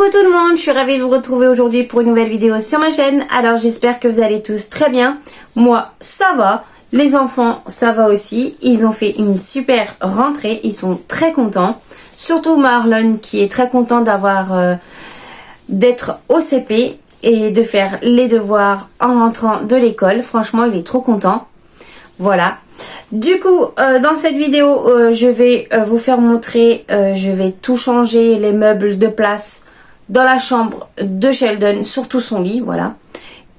Coucou tout le monde, je suis ravie de vous retrouver aujourd'hui pour une nouvelle vidéo sur ma chaîne. Alors j'espère que vous allez tous très bien. Moi ça va, les enfants ça va aussi. Ils ont fait une super rentrée, ils sont très contents. Surtout Marlon qui est très content d'être au CP et de faire les devoirs en rentrant de l'école. Franchement il est trop content. Voilà. Du coup, dans cette vidéo, je vais vous faire montrer, je vais tout changer, les meubles de place dans la chambre de Sheldon, surtout son lit, voilà.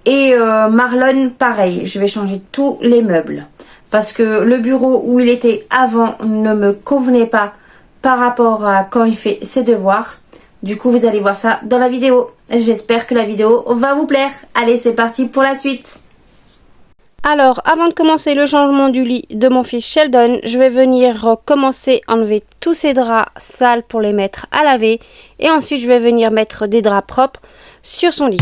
Et Marlon, pareil, je vais changer tous les meubles. Parce que le bureau où il était avant ne me convenait pas par rapport à quand il fait ses devoirs. Du coup, vous allez voir ça dans la vidéo. J'espère que la vidéo va vous plaire. Allez, c'est parti pour la suite. Alors, avant de commencer le changement du lit de mon fils Sheldon, je vais venir commencer à enlever tous ces draps sales pour les mettre à laver. Et ensuite, je vais venir mettre des draps propres sur son lit.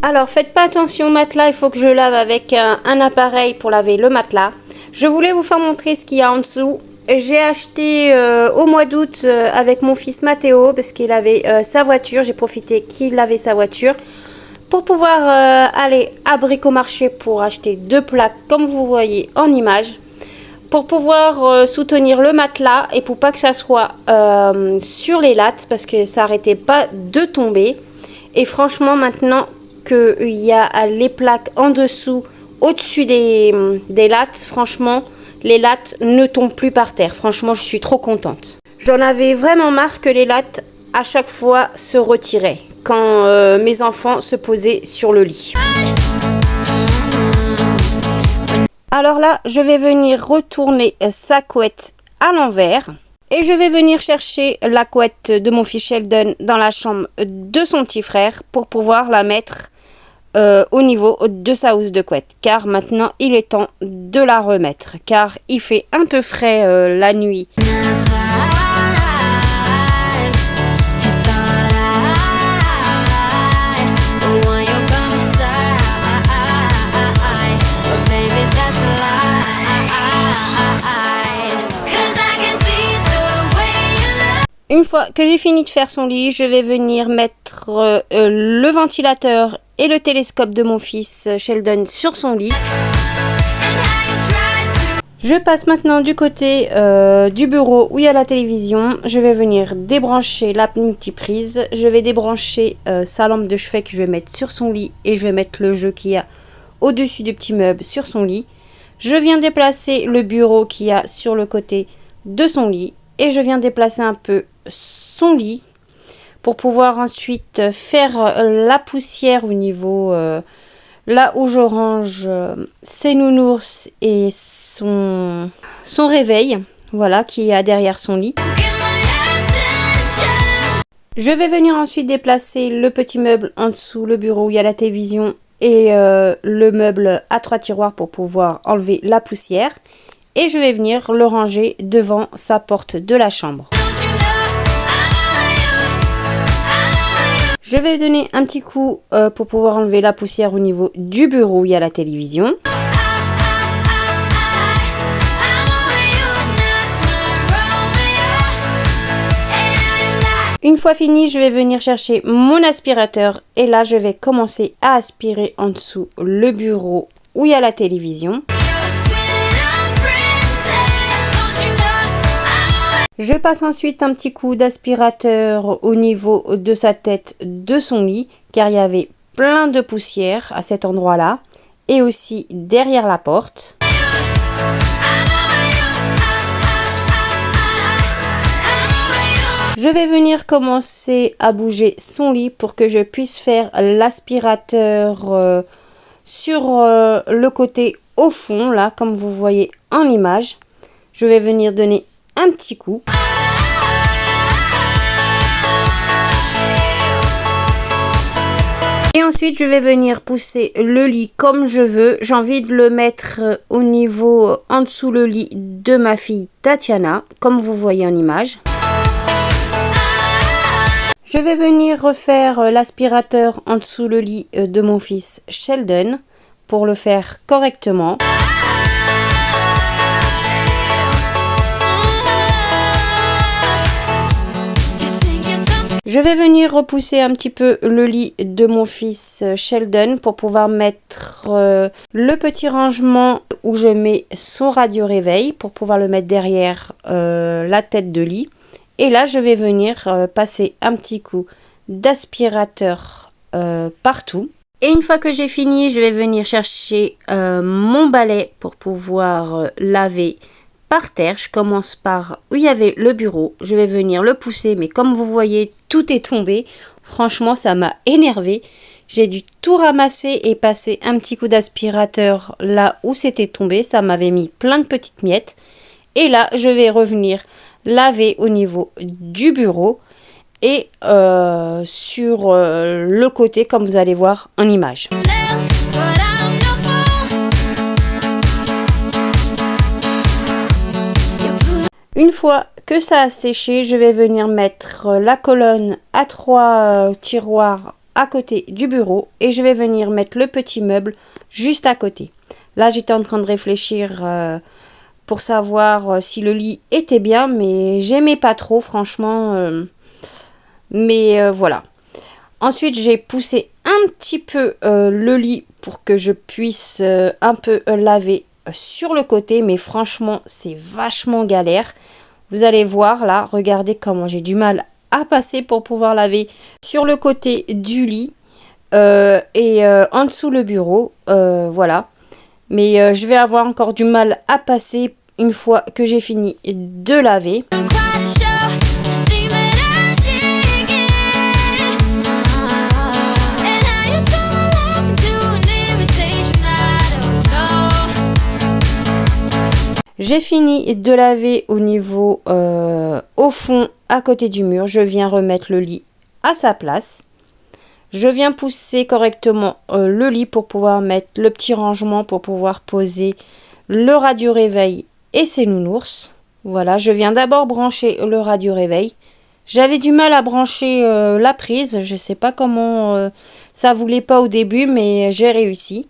Alors faites pas attention au matelas, il faut que je lave avec un appareil pour laver le matelas. Je voulais vous faire montrer ce qu'il y a en dessous. J'ai acheté au mois d'août avec mon fils Mathéo parce qu'il avait sa voiture. J'ai profité qu'il avait sa voiture pour pouvoir aller à Bricomarché pour acheter 2 plaques comme vous voyez en image. Pour pouvoir soutenir le matelas et pour pas que ça soit sur les lattes parce que ça n'arrêtait pas de tomber. Et franchement maintenant qu'il y a les plaques en dessous, au-dessus des lattes, franchement, les lattes ne tombent plus par terre. Franchement, je suis trop contente. J'en avais vraiment marre que les lattes, à chaque fois, se retiraient quand mes enfants se posaient sur le lit. Alors là, je vais venir retourner sa couette à l'envers. Et je vais venir chercher la couette de mon fils Sheldon dans la chambre de son petit frère pour pouvoir la mettre au niveau de sa housse de couette. Car maintenant, il est temps de la remettre. Car il fait un peu frais la nuit. Une fois que j'ai fini de faire son lit, je vais venir mettre le ventilateur et le télescope de mon fils Sheldon sur son lit. Je passe maintenant du côté du bureau où il y a la télévision. Je vais venir débrancher la multiprise. Je vais débrancher sa lampe de chevet que je vais mettre sur son lit et je vais mettre le jeu qu'il y a au-dessus du petit meuble sur son lit. Je viens déplacer le bureau qu'il y a sur le côté de son lit et je viens déplacer un peu son lit pour pouvoir ensuite faire la poussière au niveau là où je range ses nounours et son réveil, voilà, qui est derrière son lit. Je vais venir ensuite déplacer le petit meuble en dessous, le bureau où il y a la télévision et le meuble à 3 tiroirs pour pouvoir enlever la poussière. Et je vais venir le ranger devant sa porte de la chambre. Je vais donner un petit coup pour pouvoir enlever la poussière au niveau du bureau où il y a la télévision. Une fois fini, je vais venir chercher mon aspirateur et là je vais commencer à aspirer en dessous le bureau où il y a la télévision. Je passe ensuite un petit coup d'aspirateur au niveau de sa tête de son lit, car il y avait plein de poussière à cet endroit-là, et aussi derrière la porte. Je vais venir commencer à bouger son lit pour que je puisse faire l'aspirateur sur le côté au fond, là, comme vous voyez en image. Je vais venir donner un petit coup. Et ensuite, je vais venir pousser le lit comme je veux. J'ai envie de le mettre au niveau en dessous le lit de ma fille Tatiana, comme vous voyez en image. Je vais venir refaire l'aspirateur en dessous le lit de mon fils Sheldon pour le faire correctement. Je vais venir repousser un petit peu le lit de mon fils Sheldon pour pouvoir mettre le petit rangement où je mets son radio réveil pour pouvoir le mettre derrière la tête de lit. Et là, je vais venir passer un petit coup d'aspirateur partout. Et une fois que j'ai fini, je vais venir chercher mon balai pour pouvoir laver par terre. Je commence par où il y avait le bureau. Je vais venir le pousser, mais comme vous voyez, tout est tombé. Franchement, ça m'a énervé. J'ai dû tout ramasser et passer un petit coup d'aspirateur là où c'était tombé. Ça m'avait mis plein de petites miettes. Et là, je vais revenir laver au niveau du bureau et sur le côté, comme vous allez voir en image. Une fois que ça a séché, je vais venir mettre la colonne à 3 tiroirs à côté du bureau et je vais venir mettre le petit meuble juste à côté. Là, j'étais en train de réfléchir pour savoir si le lit était bien, mais j'aimais pas trop, franchement. Mais voilà. Ensuite, j'ai poussé un petit peu le lit pour que je puisse un peu laver sur le côté, mais franchement c'est vachement galère. Vous allez voir là, regardez comment j'ai du mal à passer pour pouvoir laver sur le côté du lit et en dessous le bureau, voilà. Mais je vais avoir encore du mal à passer une fois que j'ai fini de laver. J'ai fini de laver au niveau au fond à côté du mur. Je viens remettre le lit à sa place. Je viens pousser correctement le lit pour pouvoir mettre le petit rangement pour pouvoir poser le radio réveil et ses nounours. Voilà, je viens d'abord brancher le radio réveil. J'avais du mal à brancher la prise. Je sais pas comment ça voulait pas au début, mais j'ai réussi.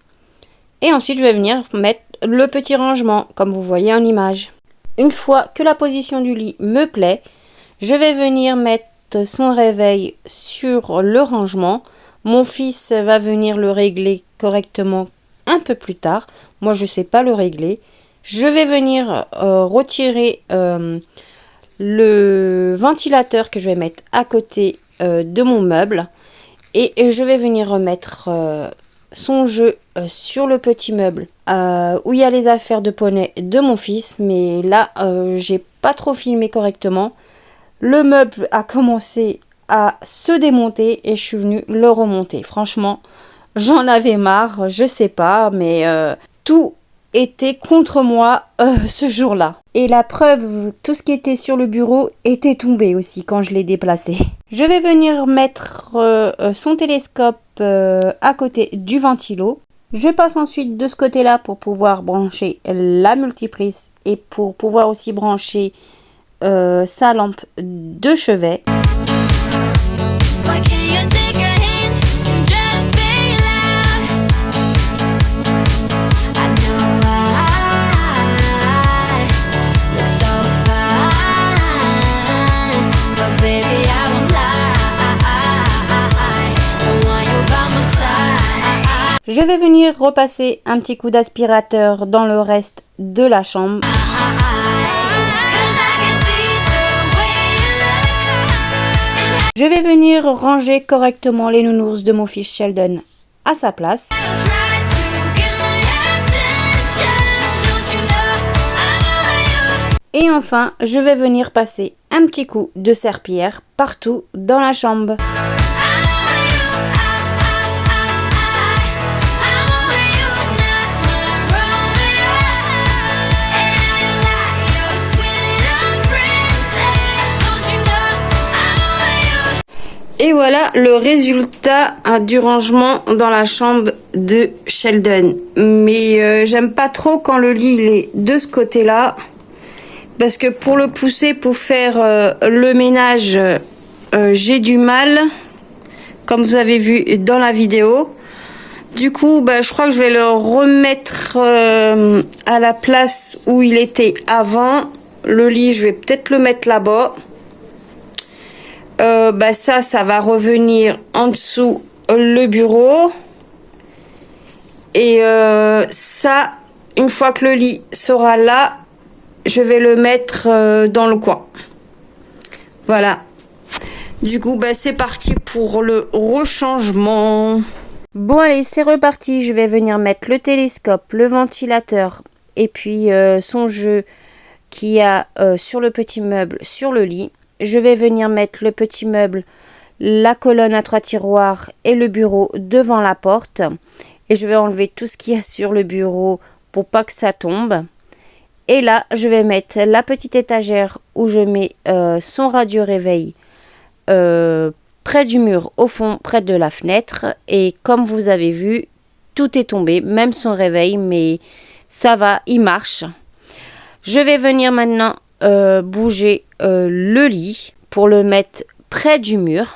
Et ensuite, je vais venir mettre le petit rangement, comme vous voyez en image. Une fois que la position du lit me plaît, je vais venir mettre son réveil sur le rangement. Mon fils va venir le régler correctement un peu plus tard. Moi, je ne sais pas le régler. Je vais venir retirer le ventilateur que je vais mettre à côté de mon meuble. Et je vais venir remettre son jeu sur le petit meuble où il y a les affaires de poney de mon fils. Mais là, j'ai pas trop filmé correctement. Le meuble a commencé à se démonter et je suis venue le remonter. Franchement, j'en avais marre, je sais pas, mais tout était contre moi ce jour-là. Et la preuve, tout ce qui était sur le bureau était tombé aussi quand je l'ai déplacé. Je vais venir mettre son télescope à côté du ventilo. Je passe ensuite de ce côté-là pour pouvoir brancher la multiprise et pour pouvoir aussi brancher sa lampe de chevet. Je vais venir repasser un petit coup d'aspirateur dans le reste de la chambre. Je vais venir ranger correctement les nounours de mon fils Sheldon à sa place. Et enfin, je vais venir passer un petit coup de serpillière partout dans la chambre. Et voilà le résultat du rangement dans la chambre de Sheldon. Mais j'aime pas trop quand le lit il est de ce côté-là. Parce que pour le pousser, pour faire le ménage, j'ai du mal. Comme vous avez vu dans la vidéo. Du coup, je crois que je vais le remettre à la place où il était avant. Le lit, je vais peut-être le mettre là-bas. Ça va revenir en dessous le bureau. Et ça, une fois que le lit sera là, je vais le mettre dans le coin. Voilà. Du coup, c'est parti pour le rechangement. Bon, allez, c'est reparti. Je vais venir mettre le télescope, le ventilateur et puis son jeu qu'il y a sur le petit meuble, sur le lit. Je vais venir mettre le petit meuble, la colonne à 3 tiroirs et le bureau devant la porte. Et je vais enlever tout ce qu'il y a sur le bureau pour pas que ça tombe. Et là, je vais mettre la petite étagère où je mets son radio réveil près du mur, au fond, près de la fenêtre. Et comme vous avez vu, tout est tombé, même son réveil, mais ça va, il marche. Je vais venir maintenant bouger le lit pour le mettre près du mur.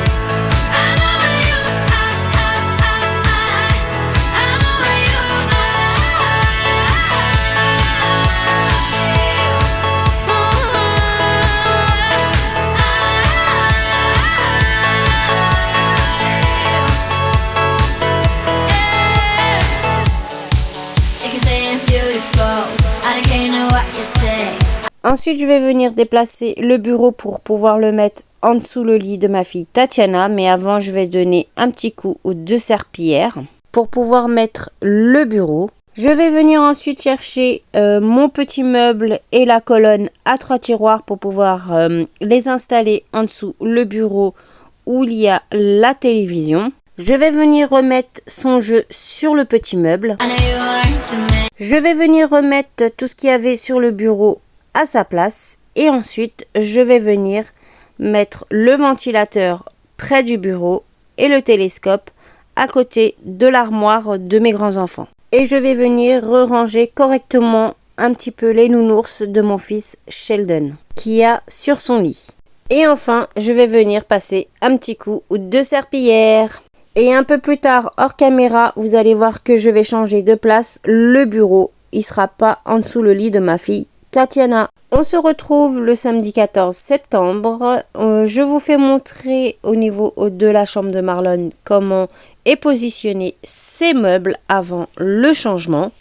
Ensuite, je vais venir déplacer le bureau pour pouvoir le mettre en dessous le lit de ma fille Tatiana. Mais avant, je vais donner un petit coup de serpillière pour pouvoir mettre le bureau. Je vais venir ensuite chercher mon petit meuble et la colonne à 3 tiroirs pour pouvoir les installer en dessous le bureau où il y a la télévision. Je vais venir remettre son jeu sur le petit meuble. Je vais venir remettre tout ce qu'il y avait sur le bureau à sa place et ensuite je vais venir mettre le ventilateur près du bureau et le télescope à côté de l'armoire de mes grands-enfants. Et je vais venir ranger correctement un petit peu les nounours de mon fils Sheldon qui a sur son lit. Et enfin, je vais venir passer un petit coup de serpillière. Et un peu plus tard, hors caméra, vous allez voir que je vais changer de place le bureau. Il sera pas en dessous le lit de ma fille Tatiana. On se retrouve le samedi 14 septembre. Je vous fais montrer au niveau de la chambre de Marlon comment est positionné ses meubles avant le changement.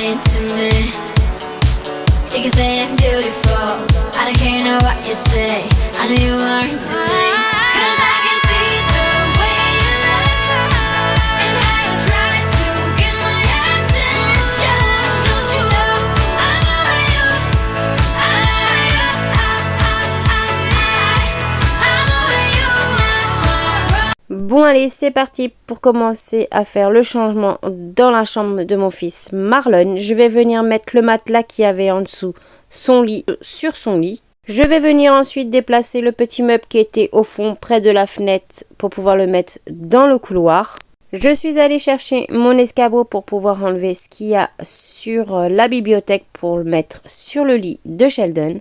Bon allez, c'est parti pour commencer à faire le changement dans la chambre de mon fils Marlon. Je vais venir mettre le matelas qui avait en dessous son lit sur son lit. Je vais venir ensuite déplacer le petit meuble qui était au fond près de la fenêtre pour pouvoir le mettre dans le couloir. Je suis allée chercher mon escabeau pour pouvoir enlever ce qu'il y a sur la bibliothèque pour le mettre sur le lit de Sheldon.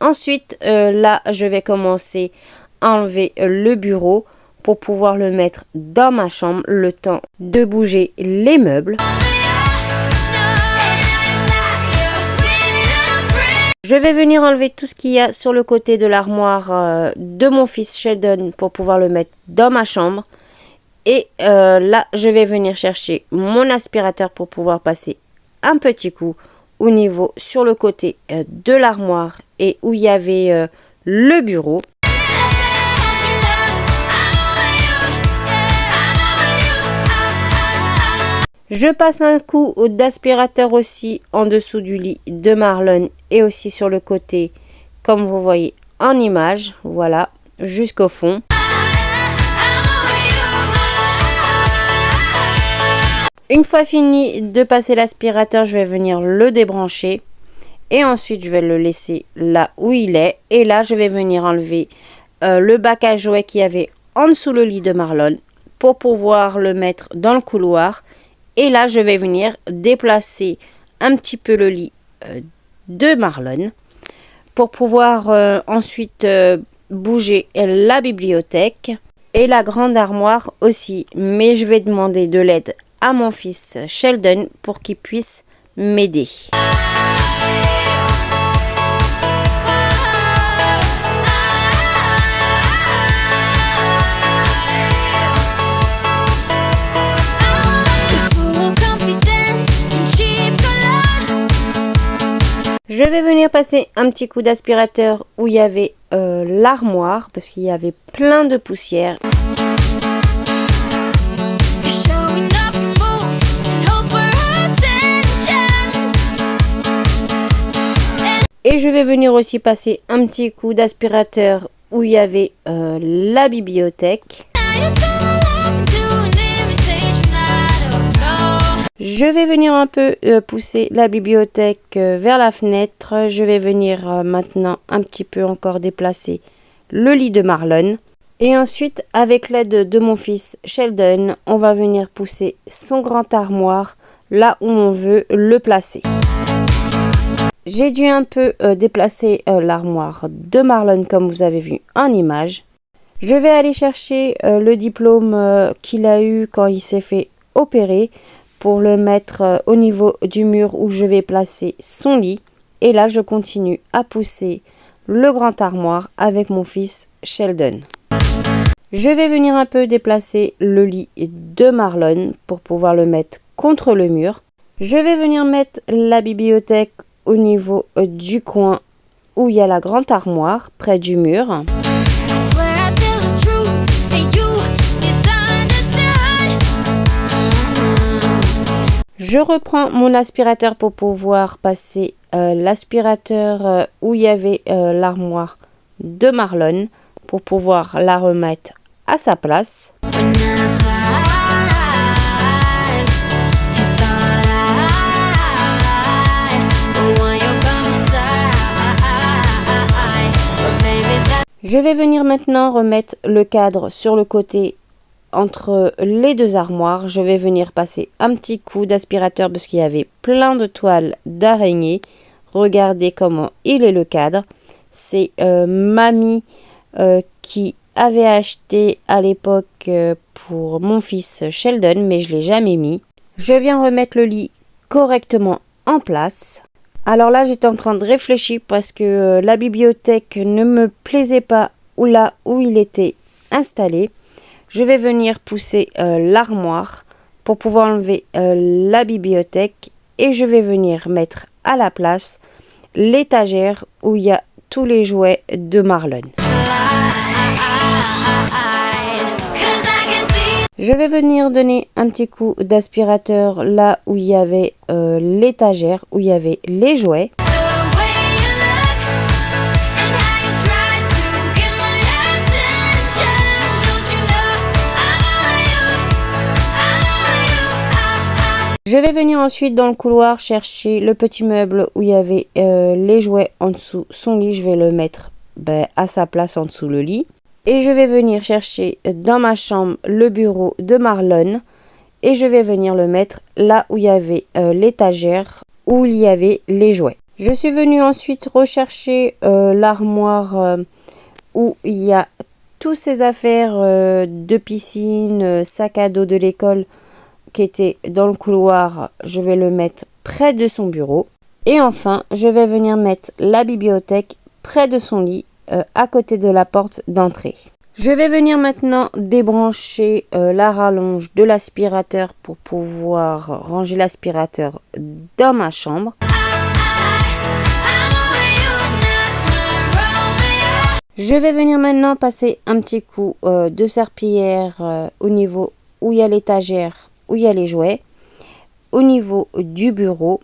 Ensuite, là, je vais commencer à enlever le bureau pour pouvoir le mettre dans ma chambre, le temps de bouger les meubles. Je vais venir enlever tout ce qu'il y a sur le côté de l'armoire de mon fils Sheldon pour pouvoir le mettre dans ma chambre. Et là, je vais venir chercher mon aspirateur pour pouvoir passer un petit coup au niveau sur le côté de l'armoire et où il y avait le bureau. Je passe un coup d'aspirateur aussi en dessous du lit de Marlon et aussi sur le côté, comme vous voyez en image, voilà, jusqu'au fond. Une fois fini de passer l'aspirateur, je vais venir le débrancher et ensuite je vais le laisser là où il est. Et là, je vais venir enlever le bac à jouets qu'il y avait en dessous le lit de Marlon pour pouvoir le mettre dans le couloir. Et là, je vais venir déplacer un petit peu le lit de Marlon pour pouvoir ensuite bouger la bibliothèque et la grande armoire aussi. Mais je vais demander de l'aide à mon fils Sheldon pour qu'il puisse m'aider. Je vais venir passer un petit coup d'aspirateur où il y avait l'armoire parce qu'il y avait plein de poussière. Et je vais venir aussi passer un petit coup d'aspirateur où il y avait la bibliothèque. Je vais venir un peu pousser la bibliothèque vers la fenêtre. Je vais venir maintenant un petit peu encore déplacer le lit de Marlon. Et ensuite, avec l'aide de mon fils Sheldon, on va venir pousser son grand armoire là où on veut le placer. J'ai dû un peu déplacer l'armoire de Marlon comme vous avez vu en image. Je vais aller chercher le diplôme qu'il a eu quand il s'est fait opérer pour le mettre au niveau du mur où je vais placer son lit. Et là, je continue à pousser le grand armoire avec mon fils Sheldon. Je vais venir un peu déplacer le lit de Marlon pour pouvoir le mettre contre le mur. Je vais venir mettre la bibliothèque au niveau du coin où il y a la grande armoire près du mur. Je reprends mon aspirateur pour pouvoir passer l'aspirateur où il y avait l'armoire de Marlon pour pouvoir la remettre à sa place. Je vais venir maintenant remettre le cadre sur le côté entre les deux armoires. Je vais venir passer un petit coup d'aspirateur parce qu'il y avait plein de toiles d'araignée. Regardez comment il est le cadre. C'est mamie qui avait acheté à l'époque pour mon fils Sheldon, mais je ne l'ai jamais mis. Je viens remettre le lit correctement en place. Alors là, j'étais en train de réfléchir parce que la bibliothèque ne me plaisait pas là où il était installé. Je vais venir pousser l'armoire pour pouvoir enlever la bibliothèque et je vais venir mettre à la place l'étagère où il y a tous les jouets de Marlon. Je vais venir donner un petit coup d'aspirateur là où il y avait l'étagère, où il y avait les jouets. Je vais venir ensuite dans le couloir chercher le petit meuble où il y avait les jouets en dessous son lit. Je vais le mettre à sa place en dessous le lit. Et je vais venir chercher dans ma chambre le bureau de Marlon. Et je vais venir le mettre là où il y avait l'étagère, où il y avait les jouets. Je suis venue ensuite rechercher l'armoire où il y a toutes ces affaires de piscine, sac à dos de l'école qui était dans le couloir. Je vais le mettre près de son bureau. Et enfin, je vais venir mettre la bibliothèque près de son lit, à côté de la porte d'entrée. Je vais venir maintenant débrancher la rallonge de l'aspirateur pour pouvoir ranger l'aspirateur dans ma chambre. Je vais venir maintenant passer un petit coup de serpillière au niveau où il y a l'étagère, où il y a les jouets, au niveau du bureau,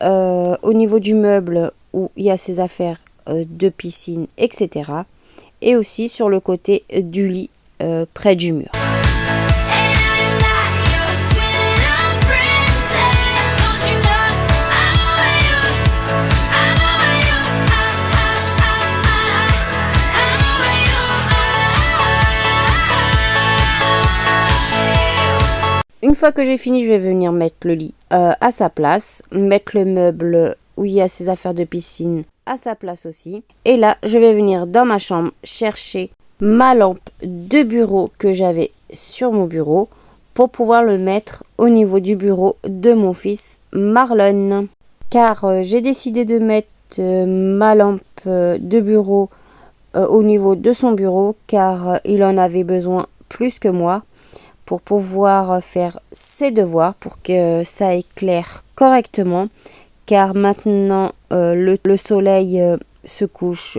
au niveau du meuble où il y a ses affaires de piscine, etc. Et aussi sur le côté du lit près du mur. fois que j'ai fini, je vais venir mettre le lit à sa place, mettre le meuble où il y a ses affaires de piscine à sa place aussi. Et là, je vais venir dans ma chambre chercher ma lampe de bureau que j'avais sur mon bureau pour pouvoir le mettre au niveau du bureau de mon fils Marlon. Car j'ai décidé de mettre ma lampe de bureau au niveau de son bureau car il en avait besoin plus que moi pour pouvoir faire ses devoirs, pour que ça éclaire correctement, car maintenant le soleil se couche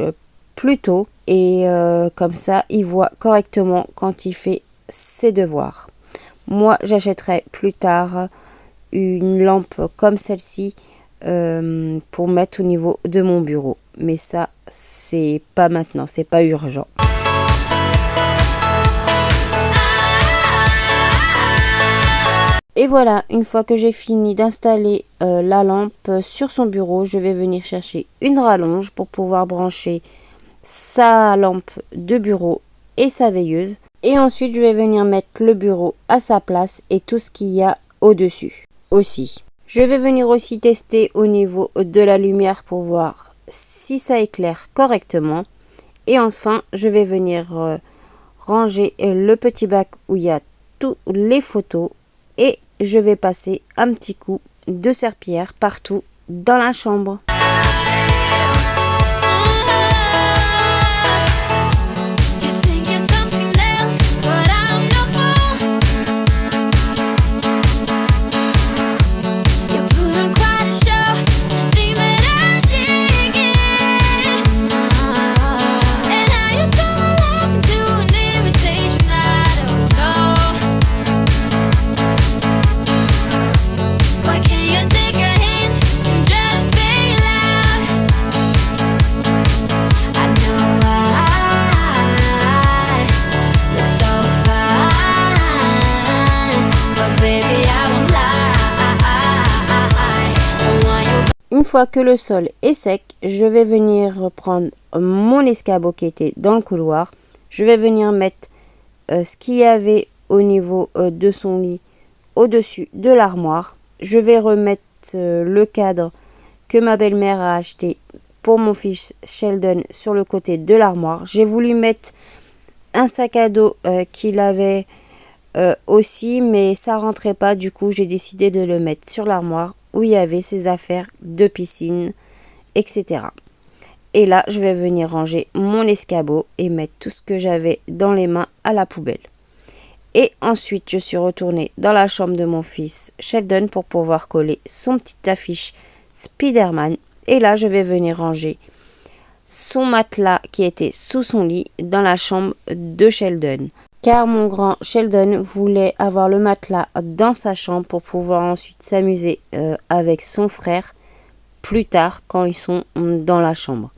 plus tôt et comme ça il voit correctement quand il fait ses devoirs. Moi j'achèterai plus tard une lampe comme celle-ci pour mettre au niveau de mon bureau, mais ça c'est pas maintenant, c'est pas urgent. Et voilà, une fois que j'ai fini d'installer la lampe sur son bureau, je vais venir chercher une rallonge pour pouvoir brancher sa lampe de bureau et sa veilleuse. Et ensuite, je vais venir mettre le bureau à sa place et tout ce qu'il y a au-dessus aussi. Je vais venir aussi tester au niveau de la lumière pour voir si ça éclaire correctement. Et enfin, je vais venir ranger le petit bac où il y a toutes les photos et je vais passer un petit coup de serpillière partout dans la chambre. Une fois que le sol est sec, je vais venir prendre mon escabeau qui était dans le couloir. Je vais venir mettre ce qu'il y avait au niveau de son lit au-dessus de l'armoire. Je vais remettre le cadre que ma belle-mère a acheté pour mon fils Sheldon sur le côté de l'armoire. J'ai voulu mettre un sac à dos qu'il avait aussi, mais ça rentrait pas. Du coup, j'ai décidé de le mettre sur l'armoire où il y avait ses affaires de piscine, etc. Et là, je vais venir ranger mon escabeau et mettre tout ce que j'avais dans les mains à la poubelle. Et ensuite, je suis retournée dans la chambre de mon fils Sheldon pour pouvoir coller son petite affiche Spider-Man. Et là, je vais venir ranger son matelas qui était sous son lit dans la chambre de Sheldon. Car mon grand Sheldon voulait avoir le matelas dans sa chambre pour pouvoir ensuite s'amuser avec son frère plus tard quand ils sont dans la chambre.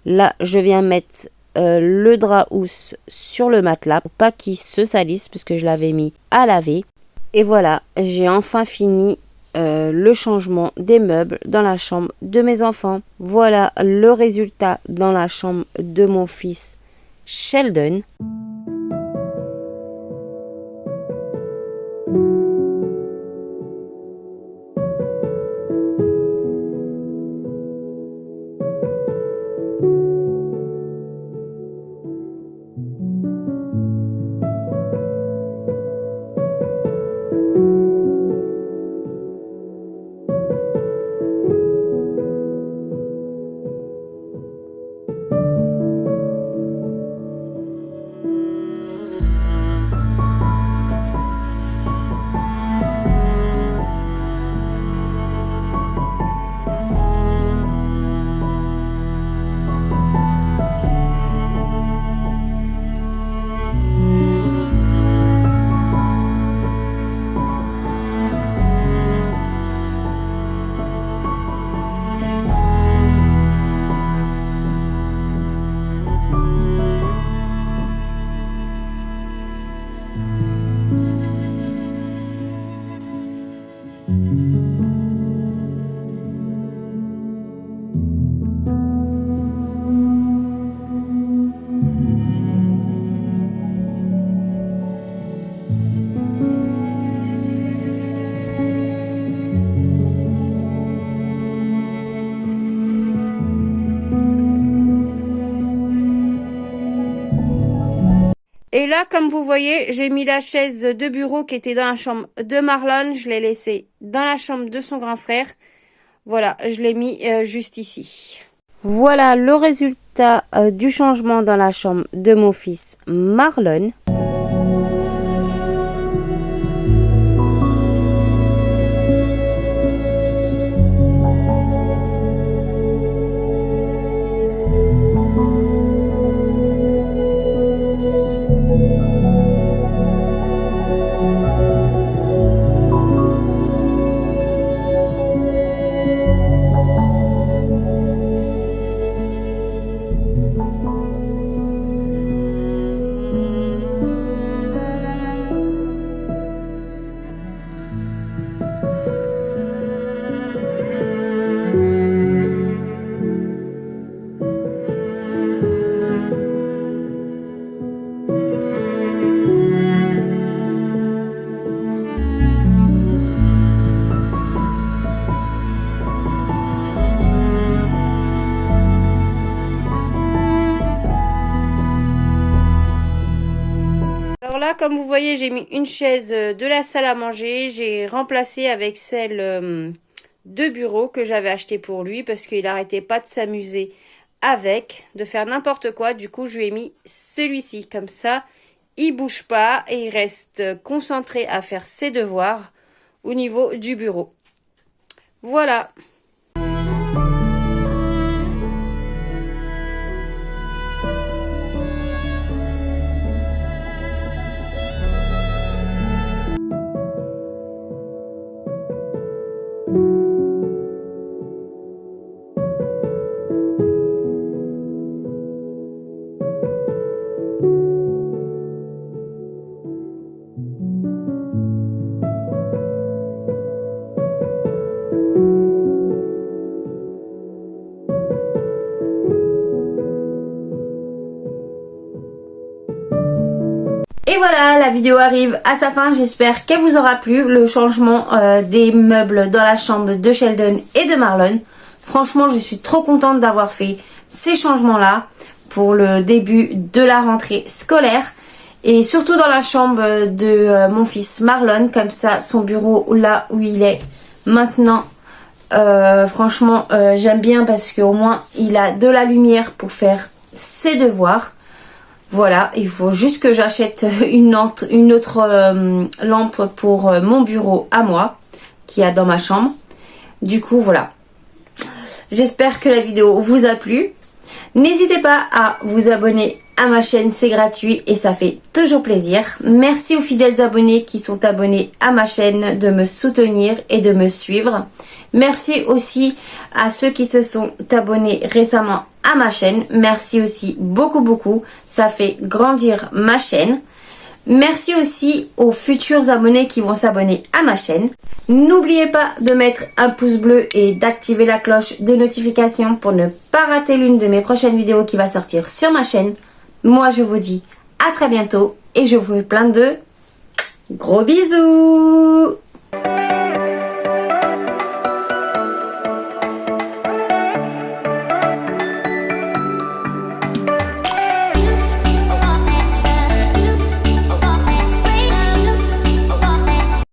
Là, je viens mettre le drap housse sur le matelas pour pas qu'il se salisse puisque je l'avais mis à laver. Et voilà, j'ai enfin fini le changement des meubles dans la chambre de mes enfants. Voilà le résultat dans la chambre de mon fils Sheldon. Et là, comme vous voyez, j'ai mis la chaise de bureau qui était dans la chambre de Marlon. Je l'ai laissée dans la chambre de son grand frère. Voilà, je l'ai mis juste ici. Voilà le résultat du changement dans la chambre de mon fils Marlon. Alors là, comme vous voyez, j'ai mis une chaise de la salle à manger. J'ai remplacé avec celle de bureau que j'avais achetée pour lui parce qu'il n'arrêtait pas de s'amuser avec, de faire n'importe quoi. Du coup, je lui ai mis celui-ci. Comme ça, il bouge pas et il reste concentré à faire ses devoirs au niveau du bureau. Voilà. Et voilà, la vidéo arrive à sa fin. J'espère qu'elle vous aura plu. Le changement des meubles dans la chambre de Sheldon et de Marlon. Franchement, je suis trop contente d'avoir fait ces changements-là pour le début de la rentrée scolaire. Et surtout dans la chambre de mon fils Marlon. Comme ça, son bureau là où il est maintenant. Franchement, j'aime bien parce qu'au moins, il a de la lumière pour faire ses devoirs. Voilà, il faut juste que j'achète une autre lampe pour mon bureau à moi, qu'il y a dans ma chambre. Du coup, voilà. J'espère que la vidéo vous a plu. N'hésitez pas à vous abonner à ma chaîne, c'est gratuit et ça fait toujours plaisir. Merci aux fidèles abonnés qui sont abonnés à ma chaîne de me soutenir et de me suivre. Merci aussi à ceux qui se sont abonnés récemment à ma chaîne. Merci aussi beaucoup, ça fait grandir ma chaîne. Merci aussi aux futurs abonnés qui vont s'abonner à ma chaîne. N'oubliez pas de mettre un pouce bleu et d'activer la cloche de notification pour ne pas rater l'une de mes prochaines vidéos qui va sortir sur ma chaîne. Moi je vous dis à très bientôt et je vous fais plein de gros bisous.